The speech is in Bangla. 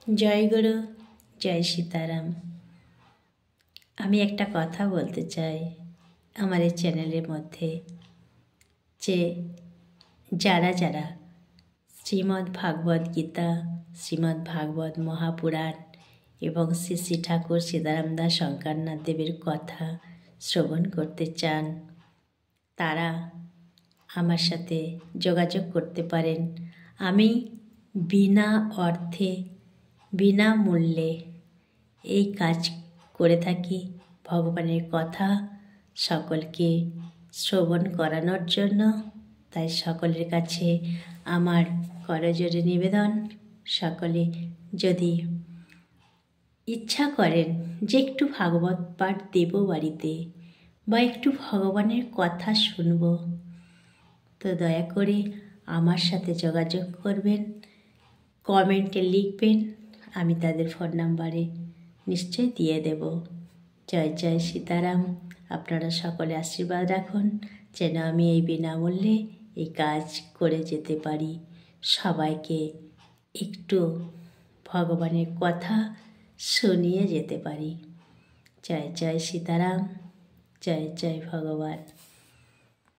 जय गुरु जय सीताराम। আমি একটা কথা বলতে চাই আমার এই চ্যানেলের মধ্যে যে যারা যারা শ্রীমদ্ ভাগবত গীতা, শ্রীমদ্ ভাগবত মহাপুরাণ এবং শ্রী শ্রী ঠাকুর সীতারাম দাস শঙ্করনাথ দেবের কথা শ্রবণ করতে চান তারা আমার সাথে যোগাযোগ করতে পারেন। আমি বিনা অর্থে বিনামূল্যে এই কাজ করে থাকি ভগবানের কথা সকলকে শ্রবণ করানোর জন্য। তাই সকলের কাছে আমার করজোড়ে নিবেদন, সকলে যদি ইচ্ছা করেন যে একটু ভাগবত পাঠ দেব বাড়িতে বা একটু ভগবানের কথা শুনব, তো দয়া করে আমার সাথে যোগাযোগ করবেন, কমেন্টে লিখবেন, আমি তাদের ফোন নাম্বারে নিশ্চয়ই দিয়ে দেব। জয় জয় সীতারাম। আপনারা সকলে আশীর্বাদ রাখুন যেন আমি এই বিনামূল্যে এই কাজ করে যেতে পারি, সবাইকে একটু ভগবানের কথা শুনিয়ে যেতে পারি। জয় জয় সীতারাম, জয় জয় ভগবান।